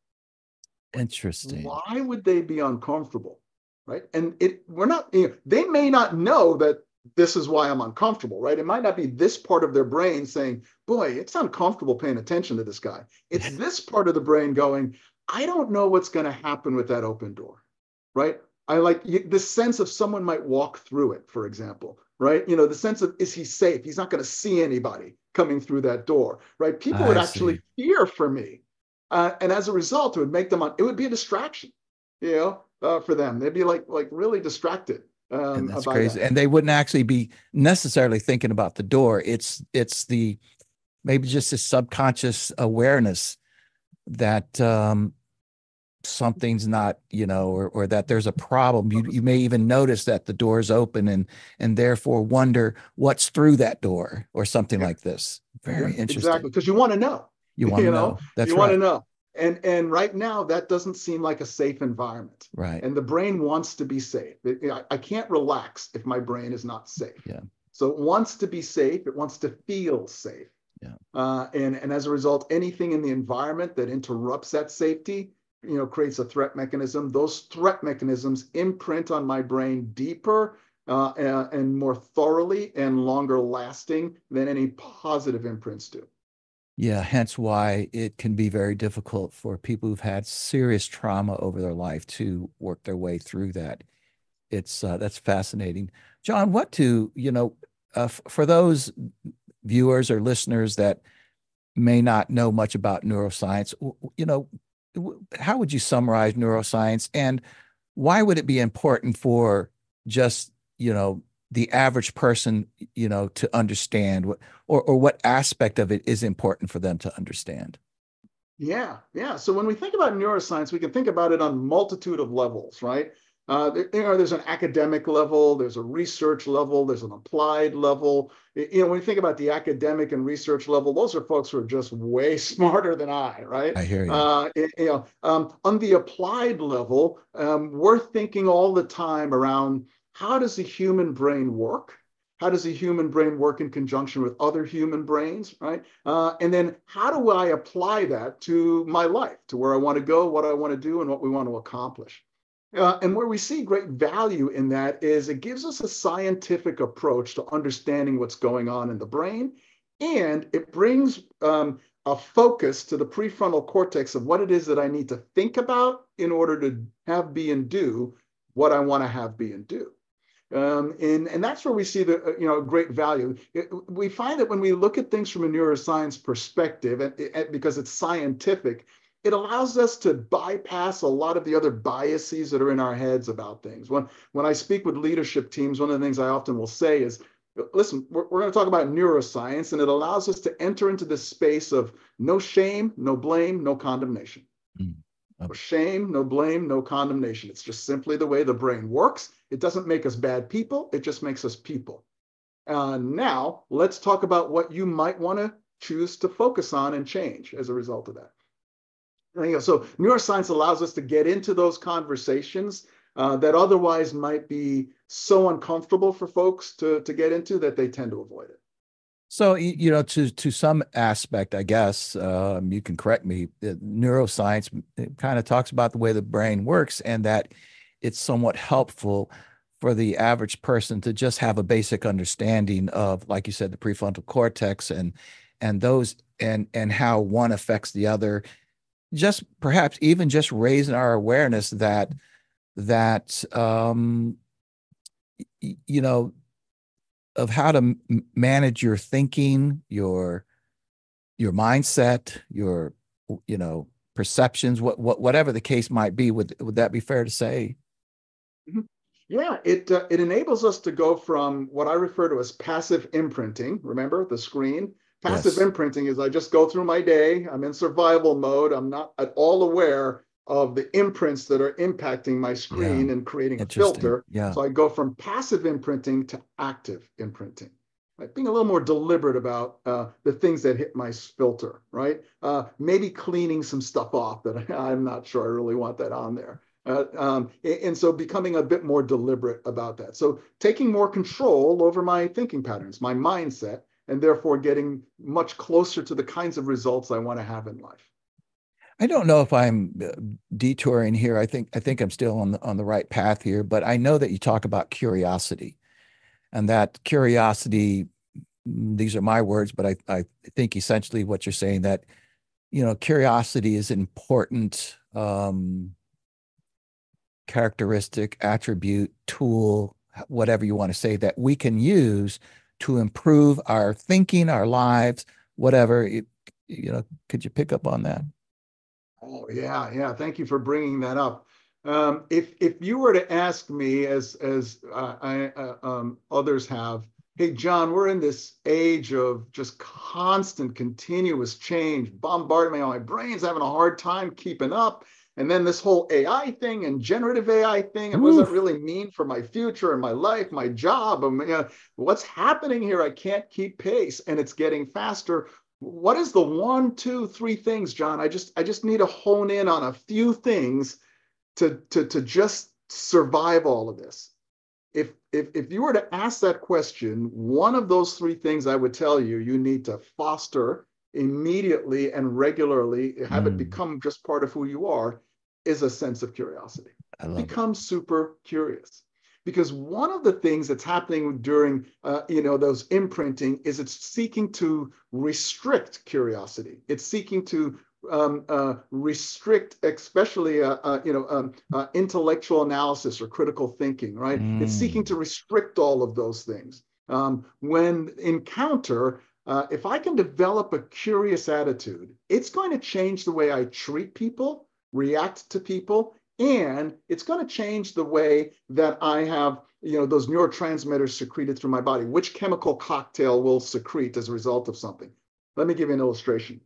S1: Interesting.
S2: Why would they be uncomfortable? Right. And we're not, they may not know that this is why I'm uncomfortable, right? It might not be this part of their brain saying, boy, it's uncomfortable paying attention to this guy. It's this part of the brain going, I don't know what's going to happen with that open door, right? I like the sense of someone might walk through it, for example, right? You know, the sense of, is he safe? He's not going to see anybody coming through that door, right? People would
S1: I
S2: actually
S1: see.
S2: fear for me. And as a result, it would make them, it would be a distraction, for them. They'd be like really distracted
S1: And that's
S2: by
S1: crazy.
S2: that.
S1: And they wouldn't actually be necessarily thinking about the door. It's the maybe just a subconscious awareness that something's not, or that there's a problem. You may even notice that the door's open and therefore wonder what's through that door or something
S2: Yeah,
S1: like this.
S2: yeah,
S1: Very interesting.
S2: exactly. Because you want to know,
S1: You want to know.
S2: you
S1: That's
S2: want to
S1: right.
S2: know. And right now, that doesn't seem like a safe environment.
S1: Right.
S2: And the brain wants to be safe. I can't relax if my brain is not safe.
S1: Yeah.
S2: So it wants to be safe. It wants to feel safe.
S1: Yeah.
S2: And as a result, anything in the environment that interrupts that safety, creates a threat mechanism. Those threat mechanisms imprint on my brain deeper and more thoroughly and longer lasting than any positive imprints do.
S1: Yeah, hence why it can be very difficult for people who've had serious trauma over their life to work their way through that. It's that's fascinating. John, for those viewers or listeners that may not know much about neuroscience, how would you summarize neuroscience and why would it be important for just, the average person, to understand or what aspect of it is important for them to understand?
S2: Yeah, yeah. So when we think about neuroscience, we can think about it on multitude of levels, right? There's an academic level, there's a research level, there's an applied level. When you think about the academic and research level, those are folks who are just way smarter than I, right?
S1: I hear you.
S2: On the applied level, we're thinking all the time around how does the human brain work? How does the human brain work in conjunction with other human brains, right? And then how do I apply that to my life, to where I want to go, what I want to do, and what we want to accomplish? And where we see great value in that is it gives us a scientific approach to understanding what's going on in the brain, and it brings a focus to the prefrontal cortex of what it is that I need to think about in order to have, be, and do what I want to have, be, and do. And that's where we see the great value. We find that when we look at things from a neuroscience perspective, and because it's scientific, it allows us to bypass a lot of the other biases that are in our heads about things. When I speak with leadership teams, one of the things I often will say is, listen, we're going to talk about neuroscience, and it allows us to enter into this space of no shame, no blame, no condemnation. No shame, no blame, no condemnation. It's just simply the way the brain works. It doesn't make us bad people. It just makes us people. Now, let's talk about what you might want to choose to focus on and change as a result of that. So neuroscience allows us to get into those conversations that otherwise might be so uncomfortable for folks to get into that they tend to avoid it.
S1: So, to some aspect, I guess, you can correct me, neuroscience kind of talks about the way the brain works and that it's somewhat helpful for the average person to just have a basic understanding of, like you said, the prefrontal cortex and those and how one affects the other. Just perhaps even just raising our awareness that of how to manage your thinking, your mindset, your perceptions, whatever the case might be. Would that be fair to say?
S2: Yeah, it enables us to go from what I refer to as passive imprinting. Remember the screen? Passive
S1: Yes.
S2: imprinting is I just go through my day. I'm in survival mode. I'm not at all aware of the imprints that are impacting my screen and creating a filter.
S1: Yeah.
S2: So I go from passive imprinting to active imprinting, right? Being a little more deliberate about the things that hit my filter, right? Maybe cleaning some stuff off that I'm not sure I really want that on there. And so becoming a bit more deliberate about that. So taking more control over my thinking patterns, my mindset, and therefore getting much closer to the kinds of results I want to have in life.
S1: I don't know if I'm detouring here. I think I'm still on the right path here, but I know that you talk about curiosity. and that curiosity, these are my words, but I think essentially what you're saying, that, curiosity is an important characteristic, attribute, tool, whatever you want to say, that we can use to improve our thinking, our lives, whatever. Could you pick up on that?
S2: Oh yeah. Thank you for bringing that up. If you were to ask me, as others have, hey John, we're in this age of just constant, continuous change, bombardment. My brain's having a hard time keeping up. And then this whole AI thing and generative AI thing, and what does that really mean for my future and my life, my job? What's happening here? I can't keep pace, and it's getting faster. What is the 1, 2, 3 things, John? I just need to hone in on a few things to just survive all of this. If you were to ask that question, one of those 3 things I would tell you, you need to foster immediately and regularly, have it become just part of who you are, is a sense of curiosity. Become super curious. Because one of the things that's happening during those imprinting is it's seeking to restrict curiosity. It's seeking to restrict, especially intellectual analysis or critical thinking, right? It's seeking to restrict all of those things. When encounter, if I can develop a curious attitude, it's going to change the way I treat people, react to people, and it's going to change the way that I have, those neurotransmitters secreted through my body. Which chemical cocktail will secrete as a result of something? Let me give you an illustration.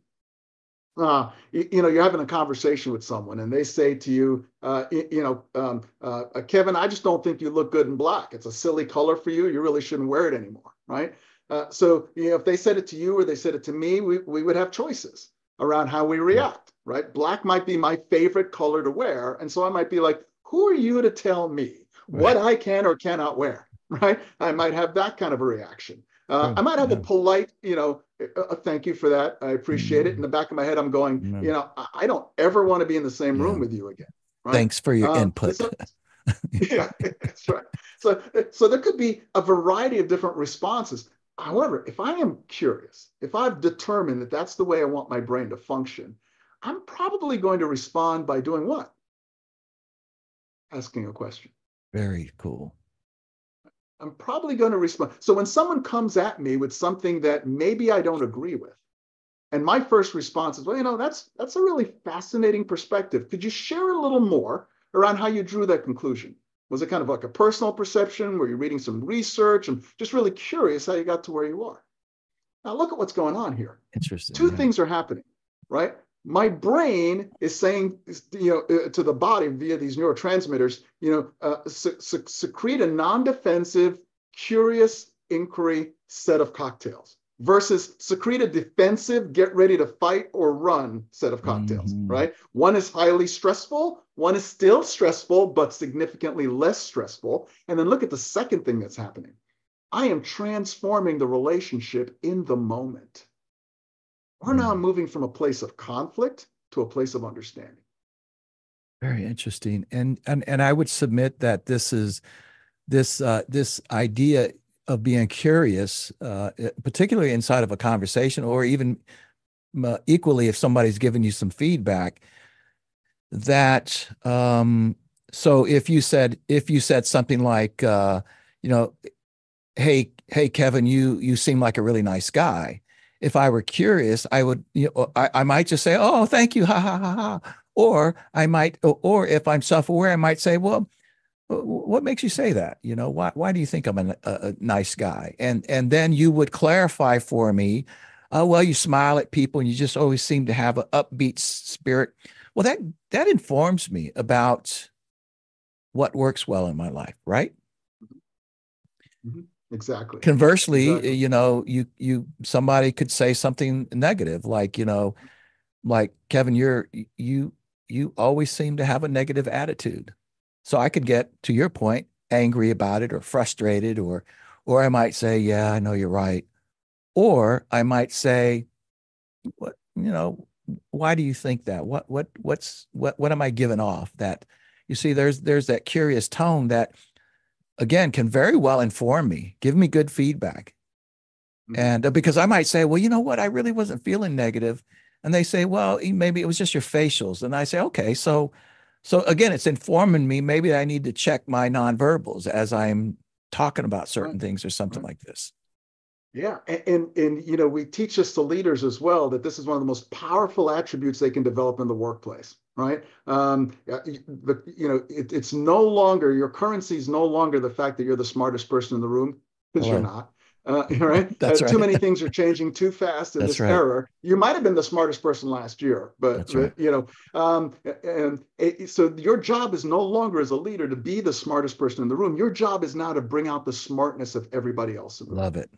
S2: You're having a conversation with someone and they say to you, Kevin, I just don't think you look good in black. It's a silly color for you. You really shouldn't wear it anymore, right? So if they said it to you or they said it to me, we would have choices around how we react, right? Black might be my favorite color to wear. And so I might be like, who are you to tell me what I can or cannot wear, right? I might have that kind of a reaction. I might have a polite, thank you for that. I appreciate it. In the back of my head, I'm going, I don't ever want to be in the same room with you again. Right?
S1: Thanks for your input.
S2: Yeah, that's right. So there could be a variety of different responses. However, if I am curious, if I've determined that that's the way I want my brain to function, I'm probably going to respond by doing what? Asking a question.
S1: Very cool.
S2: I'm probably going to respond. So when someone comes at me with something that maybe I don't agree with, and my first response is, well, that's a really fascinating perspective. Could you share a little more around how you drew that conclusion? Was it kind of like a personal perception? Were you reading some research? I'm just really curious how you got to where you are. Now look at what's going on here.
S1: Interesting.
S2: Two things are happening, right? My brain is saying, to the body via these neurotransmitters, secrete a non-defensive, curious inquiry set of cocktails versus secrete a defensive, get ready to fight or run set of cocktails, right? One is highly stressful. One is still stressful, but significantly less stressful. And then look at the second thing that's happening. I am transforming the relationship in the moment. We're now moving from a place of conflict to a place of understanding.
S1: Very interesting. And I would submit that this is this idea of being curious, particularly inside of a conversation, or even equally if somebody's giving you some feedback, that so if you said something like hey Kevin, you seem like a really nice guy. If I were curious, I would, I might just say, oh, thank you, ha ha ha ha. Or I might, or if I'm self-aware, I might say, well, what makes you say that? Why do you think I'm a nice guy? And then you would clarify for me, well, you smile at people and you just always seem to have an upbeat spirit. Well, that informs me about what works well in my life, right?
S2: Mm-hmm. Exactly.
S1: Conversely, you somebody could say something negative, like Kevin, you always seem to have a negative attitude. So I could get, to your point, angry about it or frustrated, or I might say, yeah, I know you're right. Or I might say, what, why do you think that? What am I giving off? That, you see, there's that curious tone that again, can very well inform me, give me good feedback. And because I might say, well, you know what, I really wasn't feeling negative. And they say, well, maybe it was just your facials. And I say, okay, so again, it's informing me. Maybe I need to check my nonverbals as I'm talking about certain things or something like this.
S2: Yeah, and you know, we teach this to leaders as well, that this is one of the most powerful attributes they can develop in the workplace, right? It's no longer, your currency is no longer the fact that you're the smartest person in the room, because you're not. Right?
S1: That's
S2: Too
S1: right.
S2: many things are changing too fast in
S1: That's
S2: this
S1: right.
S2: era. You might have been the smartest person last year, but
S1: That's right.
S2: so your job is no longer as a leader to be the smartest person in the room. Your job is now to bring out the smartness of everybody else in the room.
S1: Love it.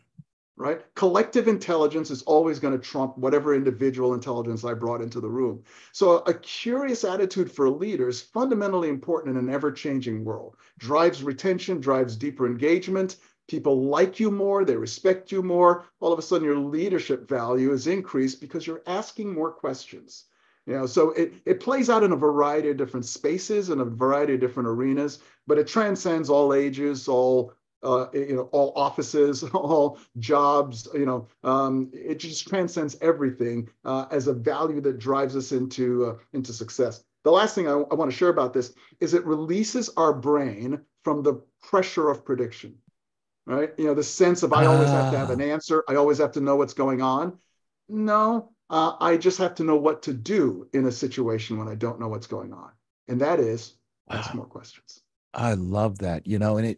S2: Right? Collective intelligence is always going to trump whatever individual intelligence I brought into the room. So a curious attitude for a leader is fundamentally important in an ever-changing world. Drives retention, drives deeper engagement. People like you more, they respect you more. All of a sudden, your leadership value is increased because you're asking more questions. You know, so it plays out in a variety of different spaces and a variety of different arenas, but it transcends all ages, all offices, all jobs. It just transcends everything as a value that drives us into success. The last thing I want to share about this is it releases our brain from the pressure of prediction. Right? You know, the sense of I always have to have an answer. I always have to know what's going on. No, I just have to know what to do in a situation when I don't know what's going on. And that is ask more questions.
S1: I love that, and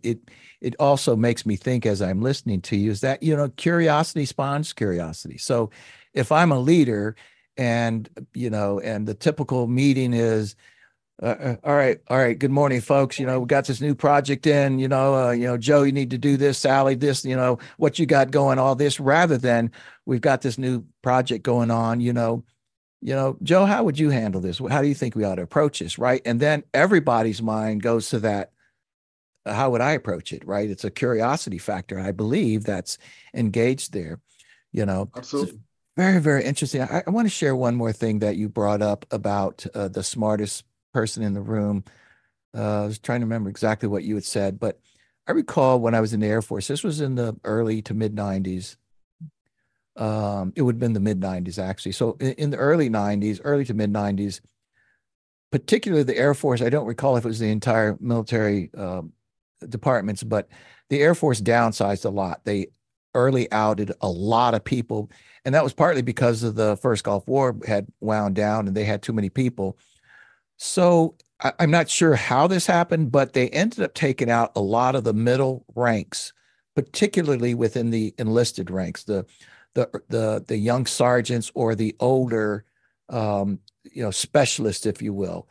S1: it also makes me think as I'm listening to you is that, curiosity spawns curiosity. So if I'm a leader and the typical meeting is, all right. Good morning, folks. We got this new project in, Joe, you need to do this, Sally, this, what you got going, all this, rather than we've got this new project going on, Joe, how would you handle this? How do you think we ought to approach this? Right. And then everybody's mind goes to that. How would I approach it? Right. It's a curiosity factor. I believe that's engaged there,
S2: Absolutely.
S1: It's very, very interesting. I want to share one more thing that you brought up about the smartest person in the room. I was trying to remember exactly what you had said, but I recall when I was in the Air Force, this was in the early to mid 90s. It would have been the mid 90s, actually. So in the early 90s, early to mid 90s, particularly the Air Force, I don't recall if it was the entire military departments, but the Air Force downsized a lot. They early outed a lot of people. And that was partly because of the first Gulf War had wound down and they had too many people. So I'm not sure how this happened, but they ended up taking out a lot of the middle ranks, particularly within the enlisted ranks, the young sergeants or the older, specialists, if you will.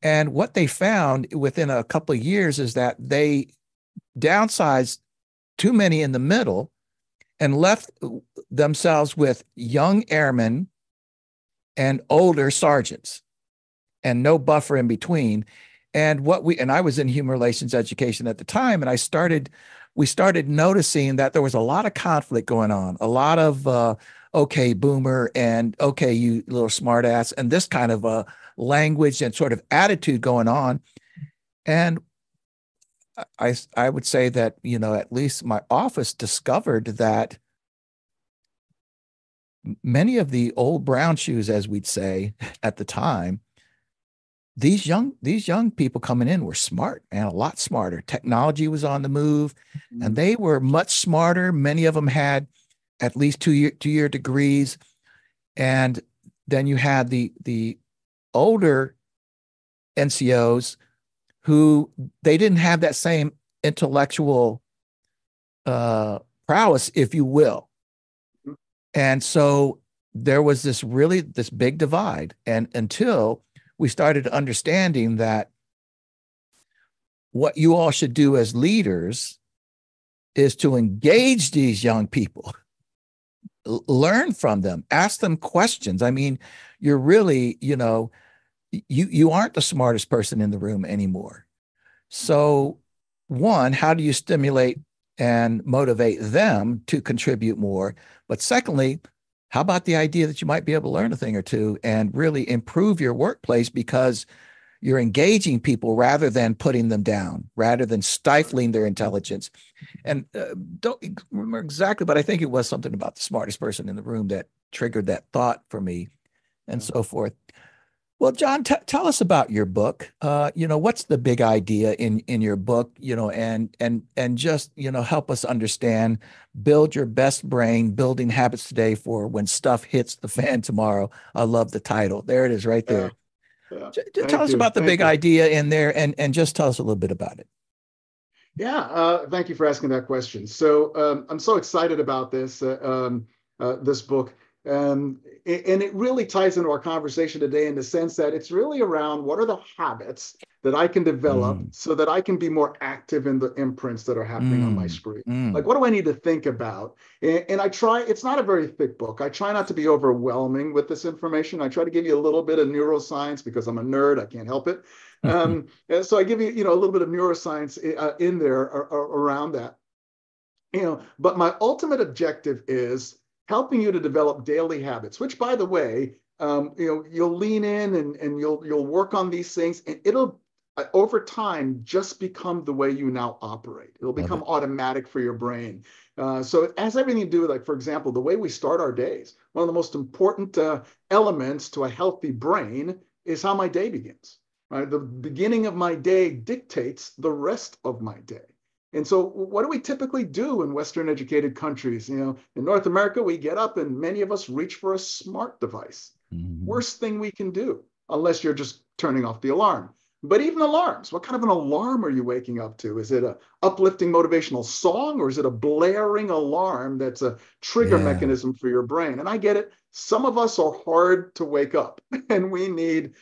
S1: And what they found within a couple of years is that they downsized too many in the middle and left themselves with young airmen and older sergeants and no buffer in between. And I was in human relations education at the time, and we started noticing that there was a lot of conflict going on, a lot of, okay, boomer, and okay, you little smartass, and this kind of language and sort of attitude going on. And I would say that, at least my office discovered that many of the old brown shoes, as we'd say at the time, these young people coming in were smart and a lot smarter. Technology was on the move, and they were much smarter. Many of them had at least two-year degrees. And then you had the older NCOs who they didn't have that same intellectual prowess, if you will. And so there was this big divide. And until we started understanding that what you all should do as leaders is to engage these young people, learn from them, ask them questions. I mean, you're really, you aren't the smartest person in the room anymore. So one, how do you stimulate and motivate them to contribute more? But secondly, how about the idea that you might be able to learn a thing or two and really improve your workplace because you're engaging people rather than putting them down, rather than stifling their intelligence. And don't remember exactly, but I think it was something about the smartest person in the room that triggered that thought for me, and so forth. Well, John, tell us about your book. What's the big idea in your book? And just help us understand. Build your best brain, building habits today for when stuff hits the fan tomorrow. I love the title. There it is, right
S2: Yeah.
S1: there.
S2: Yeah.
S1: Tell us about the big idea in there, and just tell us a little bit about it.
S2: Yeah, thank you for asking that question. So I'm so excited about this book. And it really ties into our conversation today in the sense that it's really around what are the habits that I can develop so that I can be more active in the imprints that are happening on my screen. Like, what do I need to think about? And I try, it's not a very thick book. I try not to be overwhelming with this information. I try to give you a little bit of neuroscience because I'm a nerd. I can't help it. So I give you, a little bit of neuroscience in there around that. But my ultimate objective is helping you to develop daily habits, which, by the way, you'll lean in and you'll work on these things, and it'll over time just become the way you now operate. It'll become automatic for your brain. So it has everything to do with, like, for example, the way we start our days. One of the most important elements to a healthy brain is how my day begins. Right? The beginning of my day dictates the rest of my day. And so what do we typically do in Western educated countries? In North America, we get up and many of us reach for a smart device. Worst thing we can do, unless you're just turning off the alarm. But even alarms, what kind of an alarm are you waking up to? Is it an uplifting motivational song, or is it a blaring alarm that's a trigger mechanism for your brain? And I get it. Some of us are hard to wake up and we need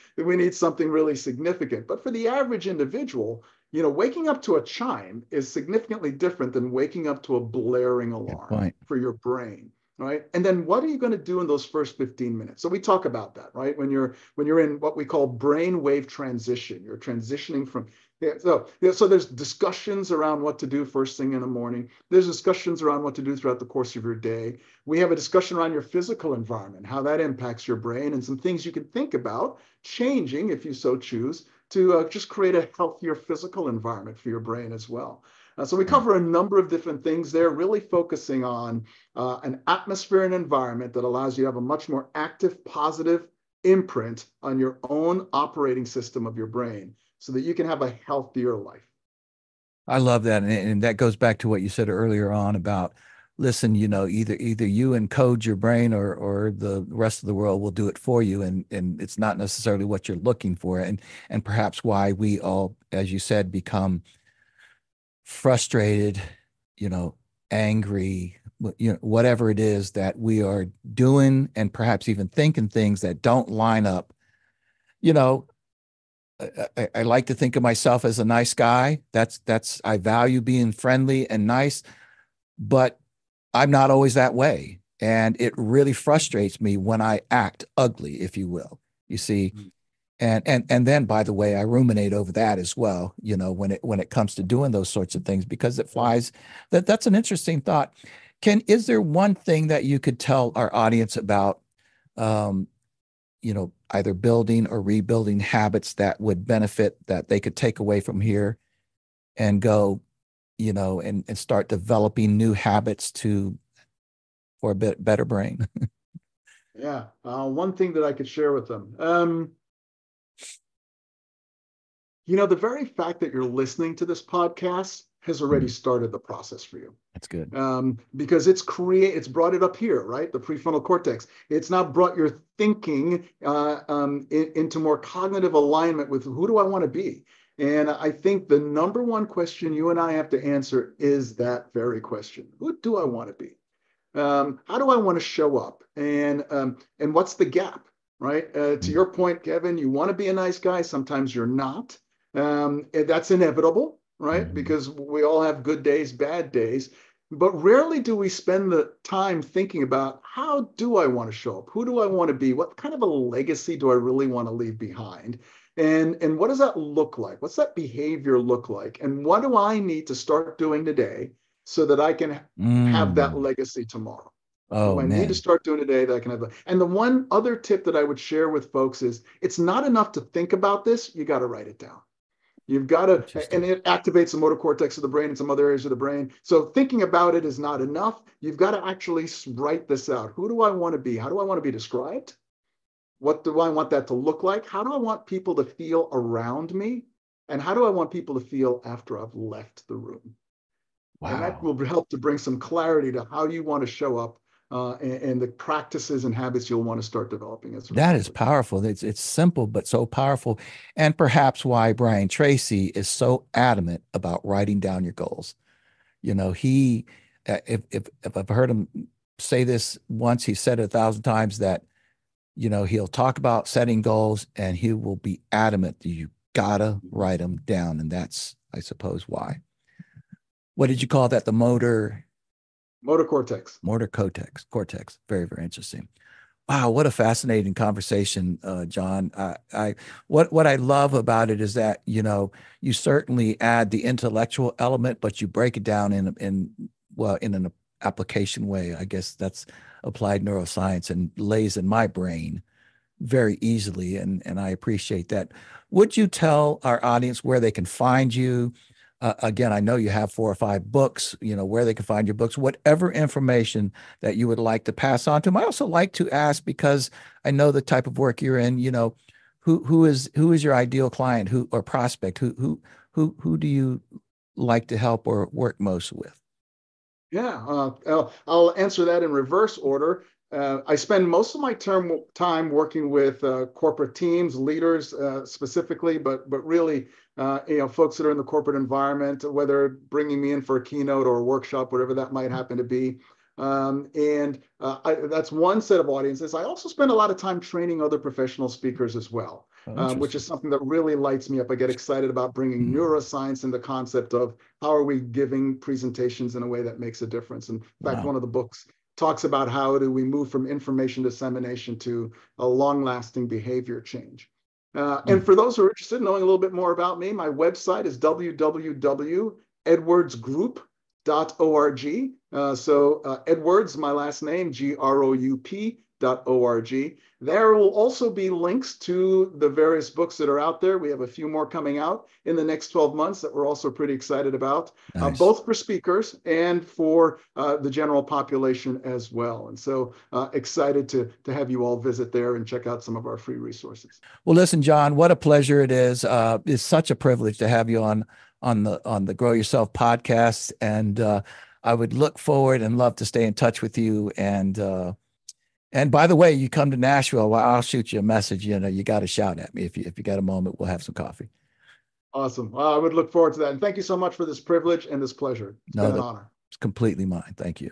S2: something really significant. But for the average individual, waking up to a chime is significantly different than waking up to a blaring alarm for your brain, right? And then what are you going to do in those first 15 minutes? So we talk about that, right? When you're in what we call brainwave transition, you're transitioning from, so there's discussions around what to do first thing in the morning. There's discussions around what to do throughout the course of your day. We have a discussion around your physical environment, how that impacts your brain, and some things you can think about changing if you so choose to just create a healthier physical environment for your brain as well. So we cover a number of different things there, really focusing on an atmosphere and environment that allows you to have a much more active, positive imprint on your own operating system of your brain so that you can have a healthier life.
S1: I love that. And that goes back to what you said earlier on about, listen, either you encode your brain or the rest of the world will do it for you. And it's not necessarily what you're looking for. And perhaps why we all, as you said, become frustrated, angry, whatever it is that we are doing, and perhaps even thinking things that don't line up. I like to think of myself as a nice guy. I value being friendly and nice, but I'm not always that way. And it really frustrates me when I act ugly, if you will, you see. And then, by the way, I ruminate over that as well, when it comes to doing those sorts of things, because it flies. That's an interesting thought. Is there one thing that you could tell our audience about, either building or rebuilding habits that would benefit, that they could take away from here and go, and start developing new habits for a bit better brain?
S2: Yeah. One thing that I could share with them, the very fact that you're listening to this podcast has already started the process for you.
S1: That's good.
S2: Because it's brought it up here, right? The prefrontal cortex. It's now brought your thinking into more cognitive alignment with who do I want to be? And I think the number one question you and I have to answer is that very question. Who do I want to be? How do I want to show up? And what's the gap, right? To your point, Kevin, you want to be a nice guy. Sometimes you're not. That's inevitable, right? Because we all have good days, bad days. But rarely do we spend the time thinking about, how do I want to show up? Who do I want to be? What kind of a legacy do I really want to leave behind? And what does that look like? What's that behavior look like? And what do I need to start doing today so that I can have that legacy tomorrow? What do
S1: Oh
S2: I need to
S1: man.
S2: start doing today that I can have? And the one other tip that I would share with folks is it's not enough to think about this. You got to write it down. You've got to, and
S1: Interesting.
S2: it activates the motor cortex of the brain and some other areas of the brain. So thinking about it is not enough. You've got to actually write this out. Who do I want to be? How do I want to be described? What do I want that to look like? How do I want people to feel around me? And how do I want people to feel after I've left the room? And that
S1: Wow.
S2: will help to bring some clarity to how you want to show up and the practices and habits you'll want to start developing as a
S1: That
S2: result
S1: is
S2: of that.
S1: powerful. It's simple but so powerful, and perhaps why Brian Tracy is so adamant about writing down your goals. You know, he if I've heard him say this once, he said it 1,000 times that he'll talk about setting goals, and he will be adamant that you gotta write them down, and that's, I suppose, why. What did you call that? The
S2: Motor cortex.
S1: motor cortex. Very, very interesting. Wow, what a fascinating conversation, John. What I love about it is that you certainly add the intellectual element, but you break it down in an application way. I guess that's applied neuroscience and lays in my brain very easily, and I appreciate that. Would you tell our audience where they can find you? Again, I know you have 4 or 5 books, where they can find your books, whatever information that you would like to pass on to them. I also like to ask, because I know the type of work you're in, who is your ideal client, who or prospect, who do you like to help or work most with?
S2: Yeah, I'll answer that in reverse order. I spend most of my time working with corporate teams, leaders specifically, but really, folks that are in the corporate environment, whether bringing me in for a keynote or a workshop, whatever that might happen to be. That's one set of audiences. I also spend a lot of time training other professional speakers as well,
S1: Oh,
S2: which
S1: interesting.
S2: is something that really lights me up. I get excited about bringing
S1: Hmm.
S2: neuroscience and the concept of how are we giving presentations in a way that makes a difference. In fact,
S1: Wow.
S2: one of the books talks about how do we move from information dissemination to a long-lasting behavior change. And
S1: Mm.
S2: for those who are interested in knowing a little bit more about me, my website is www.edwardsgroup.org. Edwards, my last name, group.org. There will also be links to the various books that are out there. We have a few more coming out in the next 12 months that we're also pretty excited about,
S1: Nice.
S2: both for speakers and for the general population as well. And so excited to have you all visit there and check out some of our free resources.
S1: Well, listen, John, what a pleasure it is. It's such a privilege to have you on the Grow Yourself podcast, and I would look forward and love to stay in touch with you. And by the way, you come to Nashville, well, I'll shoot you a message. You got to shout at me if you got a moment. We'll have some coffee.
S2: Awesome. Well, I would look forward to that. And thank you so much for this privilege and this pleasure. It's
S1: No,
S2: been an
S1: that's
S2: honor.
S1: completely mine. Thank you.